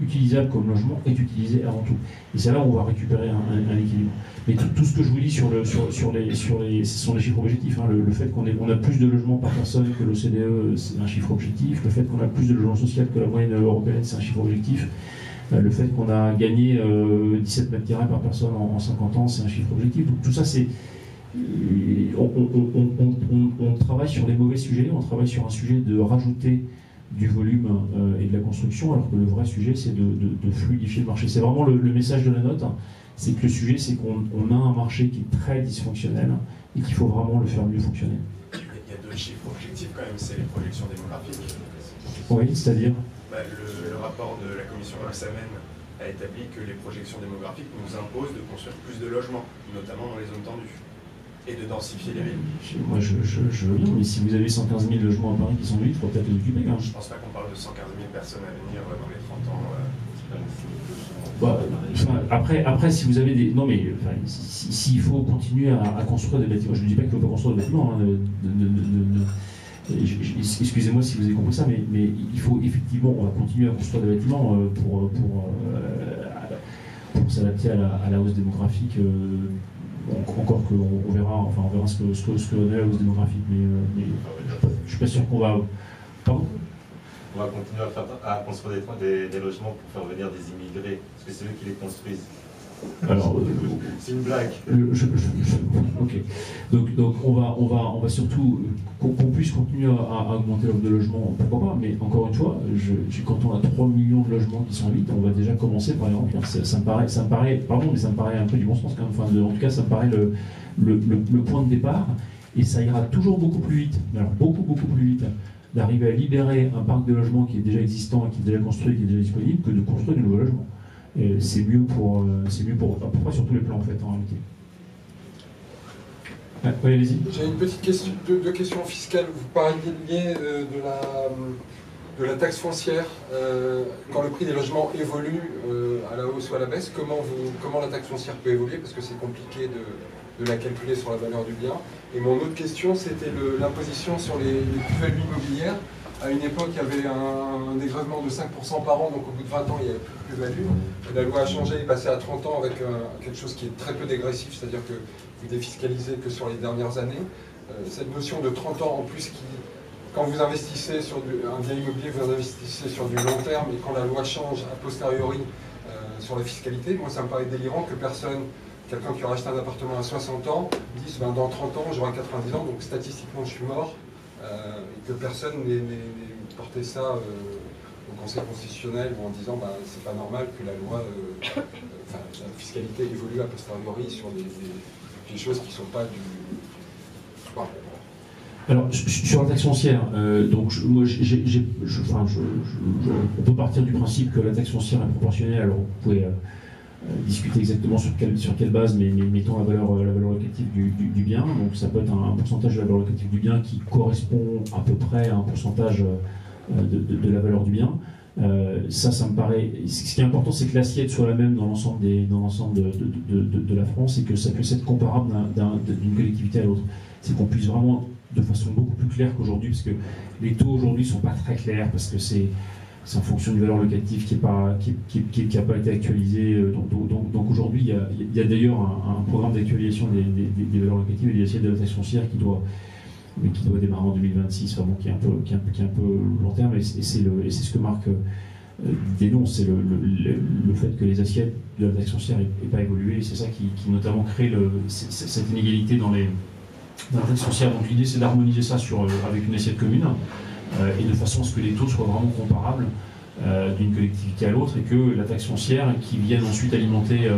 utilisable comme logement est utilisé avant tout. Et c'est là où on va récupérer un équilibre. Mais tout ce que je vous dis ce sont des chiffres objectifs. Hein. Le fait qu'on a plus de logements par personne que l'OCDE, c'est un chiffre objectif. Le fait qu'on a plus de logements sociaux que la moyenne européenne, c'est un chiffre objectif. Le fait qu'on a gagné 17 mètres carrés par personne en 50 ans, c'est un chiffre objectif. Donc tout ça, c'est... On travaille sur les mauvais sujets, on travaille sur un sujet de rajouter du volume et de la construction, alors que le vrai sujet, c'est de fluidifier le marché. C'est vraiment le message de la note, hein. C'est que le sujet, c'est qu'on a un marché qui est très dysfonctionnel et qu'il faut vraiment le faire mieux fonctionner. Il y a 2 chiffres objectifs quand même, c'est les projections démographiques. Oui, c'est-à-dire le rapport de la commission Rebsamen a établi que les projections démographiques nous imposent de construire plus de logements, notamment dans les zones tendues, et de densifier les villes. Moi, je veux bien, mais si vous avez 115 000 logements à Paris qui sont vides, il faut peut-être les occuper quand même. Je ne pense pas qu'on parle de 115 000 personnes à venir dans les 30 ans. Après, si vous avez des... Non, mais s'il faut continuer à construire des bâtiments, je ne dis pas qu'il ne faut pas construire des bâtiments, hein, excusez-moi si vous avez compris ça, mais il faut effectivement, on va continuer à construire des bâtiments pour s'adapter à la hausse démographique. Encore qu'on verra, on verra ce que donne la hausse démographique, mais je ne suis pas sûr qu'on va... Pardon ? On va continuer à construire des logements pour faire venir des immigrés, parce que c'est eux qui les construisent. Alors, c'est une blague. Ok. Donc on va surtout qu'on puisse continuer à augmenter l'offre de logement, pourquoi pas, mais encore une fois, quand on a 3 millions de logements qui sont vides, on va déjà commencer par les remplir. Ça me paraît un peu du bon sens quand même. En tout cas, ça me paraît le point de départ, et ça ira toujours beaucoup plus vite, alors beaucoup plus vite, d'arriver à libérer un parc de logements qui est déjà existant, qui est déjà construit, qui est déjà disponible, que de construire de nouveaux logements. C'est mieux pour à peu près sur tous les plans en fait, en réalité. Oui, allez-y. J'ai une petite question, deux questions fiscales. Vous parliez de la taxe foncière. Quand le prix des logements évolue à la hausse ou à la baisse, comment la taxe foncière peut évoluer? Parce que c'est compliqué de la calculer sur la valeur du bien. Et mon autre question, c'était l'imposition sur les plus-values immobilières. À une époque, il y avait un dégrèvement de 5% par an, donc au bout de 20 ans, il n'y avait plus de plus-value. La loi a changé, il est passé à 30 ans avec quelque chose qui est très peu dégressif, c'est-à-dire que vous défiscalisez que sur les dernières années. Cette notion de 30 ans en plus, quand vous investissez sur un bien immobilier, vous investissez sur du long terme, et quand la loi change a posteriori sur la fiscalité, moi ça me paraît délirant que quelqu'un qui aura acheté un appartement à 60 ans, dise dans 30 ans j'aurai 90 ans, donc statistiquement je suis mort. Et que personne n'ait porté ça au Conseil constitutionnel ou en disant c'est pas normal que la loi, la fiscalité évolue a posteriori sur des choses qui ne sont pas Alors, sur la taxe foncière, donc on peut partir du principe que la taxe foncière est proportionnelle. Alors, vous pouvez discuter exactement sur quelle base, mais mettons la valeur locative du bien. Donc, ça peut être un pourcentage de la valeur locative du bien qui correspond à peu près à un pourcentage de la valeur du bien. Ça me paraît. Ce qui est important, c'est que l'assiette soit la même dans l'ensemble de la France et que ça puisse être comparable d'une collectivité à l'autre. C'est qu'on puisse vraiment, de façon beaucoup plus claire qu'aujourd'hui, parce que les taux aujourd'hui sont pas très clairs, parce que c'est en fonction d'une valeur locative qui n'a pas été actualisée. Donc aujourd'hui, il y a d'ailleurs un programme d'actualisation des valeurs locatives et des assiettes de la taxe foncière qui doit démarrer en 2026, vraiment, qui est un peu long terme, et c'est ce que Marc dénonce, c'est le fait que les assiettes de la taxe foncière n'aient pas évolué, et c'est ça qui notamment crée cette inégalité dans la taxe foncière. Donc l'idée, c'est d'harmoniser ça avec une assiette commune, et de façon à ce que les taux soient vraiment comparables d'une collectivité à l'autre, et que la taxe foncière qui vienne ensuite alimenter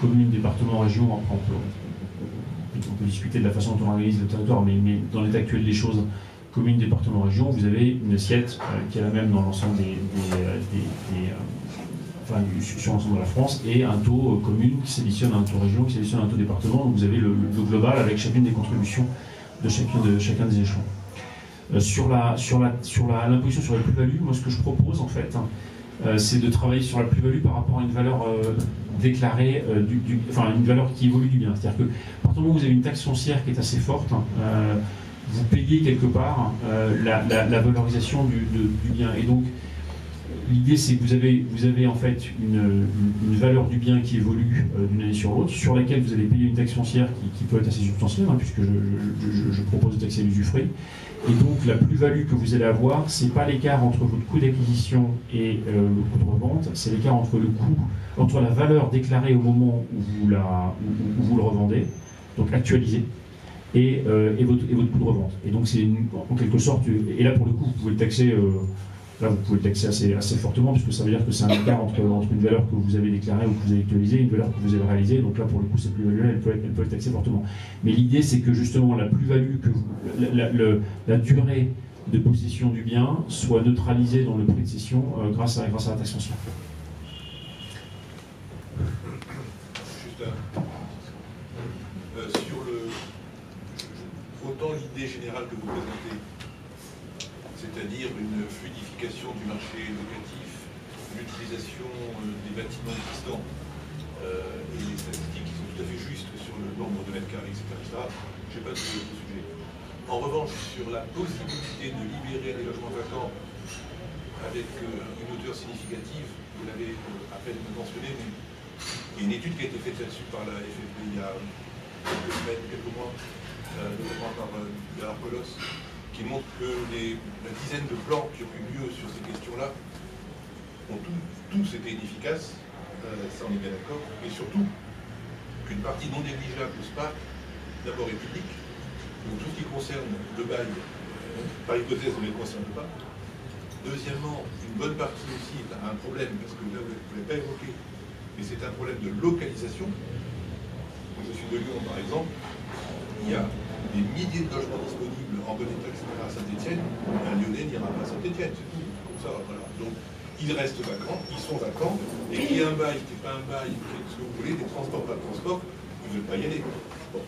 communes, départements, régions. Après, on peut discuter de la façon dont on organise le territoire, mais dans l'état actuel des choses, communes, départements, régions, vous avez une assiette qui est la même dans l'ensemble sur l'ensemble de la France, et un taux commune qui s'additionne à un taux région, qui s'additionne à un taux département. Donc vous avez le global avec chacune des contributions de chacun des échelons. Sur l'imposition sur la plus-value, moi ce que je propose en fait, c'est de travailler sur la plus-value par rapport à une valeur déclarée, une valeur qui évolue du bien. C'est-à-dire que à partir du moment où vous avez une taxe foncière qui est assez forte, vous payez quelque part la valorisation du bien. Et donc l'idée, c'est que vous avez en fait une valeur du bien qui évolue d'une année sur l'autre, sur laquelle vous allez payer une taxe foncière qui peut être assez substantielle, puisque je propose de taxer l'usufruit. Et donc la plus-value que vous allez avoir, c'est pas l'écart entre votre coût d'acquisition et le coût de revente, c'est l'écart entre la valeur déclarée au moment où vous le revendez, donc actualisé, et votre coût de revente. Et donc c'est en quelque sorte, et là pour le coup vous pouvez le taxer. Là, vous pouvez le taxer assez fortement, puisque ça veut dire que c'est un écart entre une valeur que vous avez déclarée ou que vous avez actualisée et une valeur que vous avez réalisée. Donc là, pour le coup, cette plus-value-là, elle peut être taxée fortement. Mais l'idée, c'est que justement, la plus-value, la durée de possession du bien soit neutralisée dans le prix de cession grâce à la taxe foncière. Sur autant l'idée générale que vous présentez, c'est-à-dire une fluidification du marché locatif, l'utilisation des bâtiments existants et les statistiques qui sont tout à fait justes sur le nombre de mètres carrés, etc. Je n'ai pas de sujet. En revanche, sur la possibilité de libérer des logements vacants avec une hauteur significative, vous l'avez à peine mentionné, mais il y a une étude qui a été faite là-dessus par la FFP il y a quelques semaines, quelques mois, notamment par Bernard Colosse, qui montre que la dizaine de plans qui ont eu lieu sur ces questions-là ont tous été inefficaces, ça on est bien d'accord, et surtout qu'une partie non négligeable de ce parc, d'abord est publique, donc tout ce qui concerne le bail, par hypothèse ne les concerne pas. Deuxièmement, une bonne partie aussi a un problème, parce que là vous ne l'avez pas évoqué, mais c'est un problème de localisation. Moi, je suis de Lyon par exemple, il y a des milliers de logements disponibles en bon état, etc. à Saint-Etienne, un Lyonnais n'ira pas à Saint-Etienne, c'est tout, comme ça, voilà. Donc, ils restent vacants, ils sont vacants, et qu'il y ait un bail, qui n'est pas un bail, qui est ce que vous voulez, des transports, pas de transport, ils ne veulent pas y aller. Bon.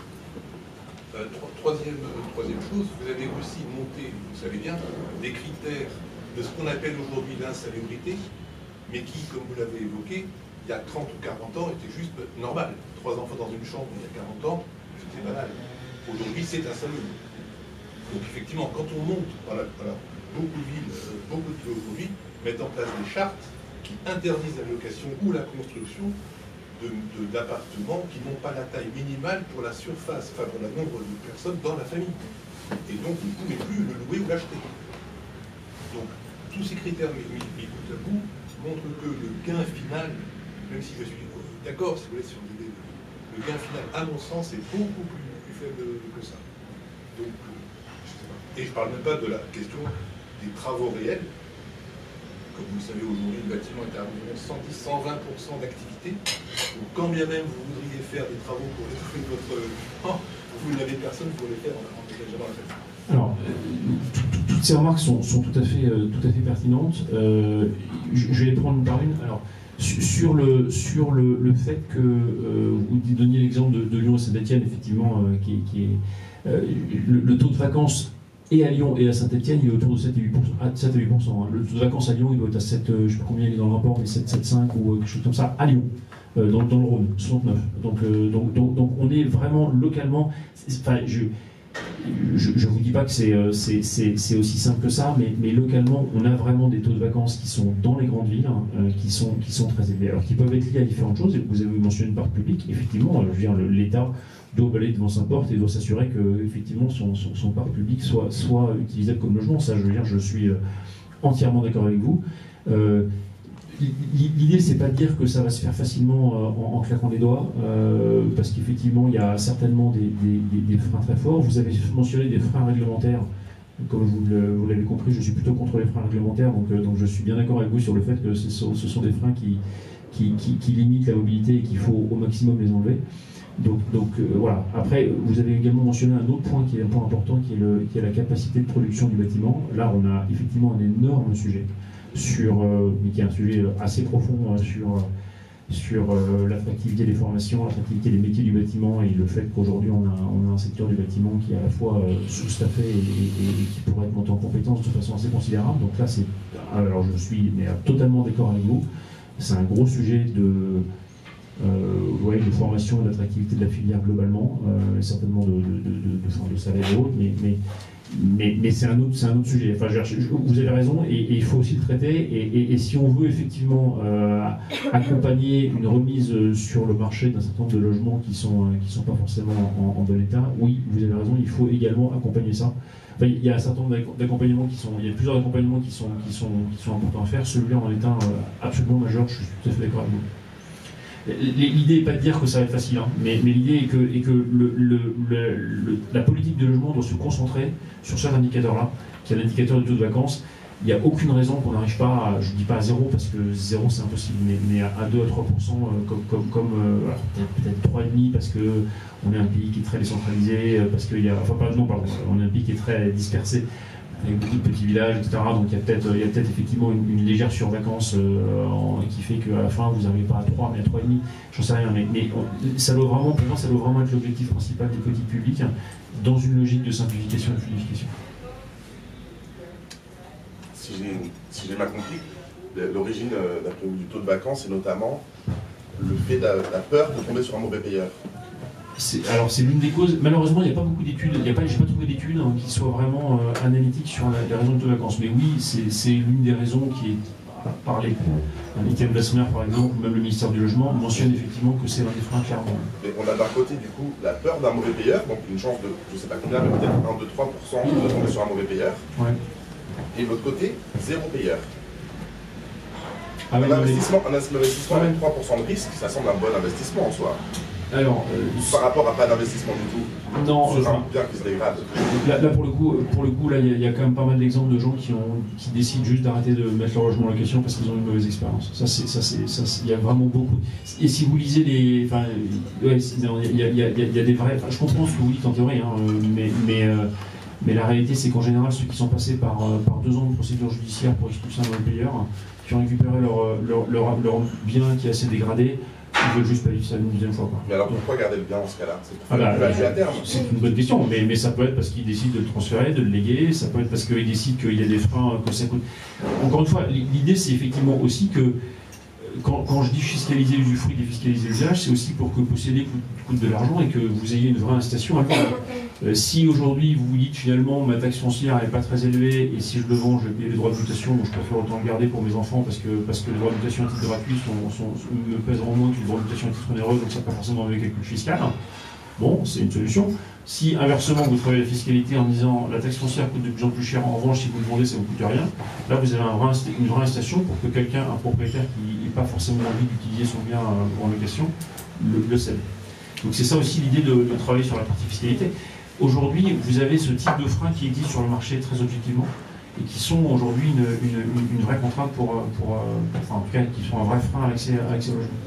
Troisième chose, vous avez aussi monté, vous savez bien, des critères de ce qu'on appelle aujourd'hui l'insalubrité, mais qui, comme vous l'avez évoqué, il y a 30 ou 40 ans, était juste normal. 3 enfants dans une chambre, il y a 40 ans, c'était banal. Aujourd'hui, c'est insalubre. Donc effectivement, quand on monte, voilà, beaucoup de villes, beaucoup de villes aujourd'hui mettent en place des chartes qui interdisent la location ou la construction d'appartements qui n'ont pas la taille minimale pour la surface, enfin pour le nombre de personnes dans la famille. Et donc vous ne pouvez plus le louer ou l'acheter. Donc tous ces critères mis bout à bout montrent que le gain final, même si je suis d'accord si vous voulez sur l'idée, le gain final, à mon sens, est beaucoup plus faible que ça. Donc, je sais pas. Et je ne parle même pas de la question des travaux réels. Comme vous le savez, aujourd'hui, le bâtiment est à environ 110-120% d'activité. Donc, quand bien même vous voudriez faire des travaux pour étouffer votre logement, vous n'avez personne pour les faire en dégageant la fête. Alors, toutes ces remarques sont tout à fait pertinentes. Je vais les prendre une par une. Alors, sur le fait que vous donniez l'exemple de Lyon et Saint-Etienne, effectivement, le taux de vacances et à Lyon et à Saint-Etienne, il est autour de 7 à 8%. Le taux de vacances à Lyon, il doit être à 7, je ne sais pas combien il est dans le rapport, mais 7,5 ou quelque chose comme ça, à Lyon. Dans le Rhône, 69. Donc on est vraiment localement. Enfin, je ne vous dis pas que c'est aussi simple que ça, mais localement, on a vraiment des taux de vacances qui sont dans les grandes villes, qui sont très élevés. Alors, qui peuvent être liés à différentes choses. Vous avez mentionné le parc public. Effectivement, je veux dire, l'État doit balayer devant sa porte et doit s'assurer que effectivement son parc public soit utilisable comme logement. Ça, je veux dire, je suis entièrement d'accord avec vous. L'idée, c'est pas de dire que ça va se faire facilement en claquant des doigts, parce qu'effectivement, il y a certainement des freins très forts. Vous avez mentionné des freins réglementaires. Comme vous l'avez compris, je suis plutôt contre les freins réglementaires, donc je suis bien d'accord avec vous sur le fait que ce sont des freins qui limitent la mobilité et qu'il faut au maximum les enlever. Donc voilà. Après, vous avez également mentionné un autre point qui est un point important, qui est la capacité de production du bâtiment. Là, on a effectivement un énorme sujet. Mais qui est un sujet assez profond sur l'attractivité des formations, l'attractivité des métiers du bâtiment et le fait qu'aujourd'hui on a un secteur du bâtiment qui est à la fois sous-staffé et qui pourrait être monté en compétence de façon assez considérable. Donc là, alors je suis totalement d'accord avec vous, c'est un gros sujet de formation et d'attractivité de la filière globalement, certainement de salaire et autres, mais c'est un autre sujet. Enfin, vous avez raison, et il faut aussi le traiter. Et si on veut effectivement accompagner une remise sur le marché d'un certain nombre de logements qui sont pas forcément en bon état, oui, vous avez raison, il faut également accompagner ça. Enfin, il y a un certain nombre d'accompagnements il y a plusieurs accompagnements qui sont importants à faire. Celui-là en est un absolument majeur. Je suis tout à fait d'accord avec vous. L'idée n'est pas de dire que ça va être facile, mais l'idée est que la politique de logement doit se concentrer sur cet indicateur-là, qui est l'indicateur du taux de vacances. Il n'y a aucune raison qu'on n'arrive pas, je ne dis pas à 0, parce que 0 c'est impossible, mais à 2 à 3%, peut-être 3,5%, parce qu'on est un pays qui est très décentralisé, parce qu'il y a, on est un pays qui est très dispersé, avec beaucoup de petits villages, etc. Donc il y a peut-être effectivement une légère survacance qui fait qu'à la fin vous n'arrivez pas à 3, mais à 3,5, j'en sais rien. Mais ça doit vraiment, pour moi, ça doit vraiment être l'objectif principal des politiques publiques dans une logique de simplification et de fluidification. Si j'ai mal compris, l'origine du taux de vacances, c'est notamment le fait de la peur de tomber sur un mauvais payeur. Alors c'est l'une des causes. Malheureusement, il n'y a pas beaucoup d'études. J'ai pas trouvé d'études qui soient vraiment analytiques sur les raisons de taux de vacances. Mais oui, c'est l'une des raisons qui est parlée. Étienne Blasmer, par exemple, ou même le ministère du Logement, mentionne effectivement que c'est l'un des freins clairement. Mais on a d'un côté, du coup, la peur d'un mauvais payeur, donc une chance de, je ne sais pas combien, mais peut-être 1, 2, 3% de tomber sur un mauvais payeur. Ouais. Et de l'autre côté, 0 payeur. Un investissement avec 3% de risque, ça semble un bon investissement en soi. Alors, par rapport à pas d'investissement du tout, non, sur un bien qui se dégrade. Là pour le coup, là, il y a quand même pas mal d'exemples de gens qui décident juste d'arrêter de mettre leur logement en location parce qu'ils ont une mauvaise expérience. Il y a vraiment beaucoup. Et si vous lisez les, enfin, ouais, il y a des vrais. Enfin, je comprends ce que vous dites en théorie, mais la réalité, c'est qu'en général, ceux qui sont passés par 2 ans de procédure judiciaire pour expulser un mauvais payeur, qui ont récupéré leur bien qui est assez dégradé, ils veulent juste pas vivre ça une deuxième fois. Quoi. Mais alors pourquoi garder le bien dans ce cas-là? C'est à terme. C'est une bonne question, mais ça peut être parce qu'ils décident de le transférer, de le léguer, ça peut être parce qu'ils décident qu'il y a des freins, que ça coûte. Encore une fois, l'idée c'est effectivement aussi que quand je dis fiscaliser l'usufruit, défiscaliser l'usage, c'est aussi pour que posséder coûte de l'argent et que vous ayez une vraie incitation à le vendre. Si aujourd'hui vous vous dites finalement ma taxe foncière n'est pas très élevée et si je le vends je vais payer les droits de mutation, donc je préfère autant le garder pour mes enfants parce que les droits de mutation à titre gratuit me pèseront moins que les droits de mutation à titre onéreux, donc ça n'a pas forcément avec calcul fiscal. Bon, c'est une solution. Si inversement vous travaillez la fiscalité en disant la taxe foncière coûte de plus en plus cher, en revanche si vous le vendez ça ne vous coûte rien, là vous avez une vraie incitation pour que quelqu'un, un propriétaire qui n'a pas forcément envie d'utiliser son bien en location, le cède. Donc c'est ça aussi l'idée de travailler sur la partie fiscalité. Aujourd'hui, vous avez ce type de freins qui existent sur le marché très objectivement et qui sont aujourd'hui une vraie contrainte enfin en tout cas qui sont un vrai frein à l'accès au logement.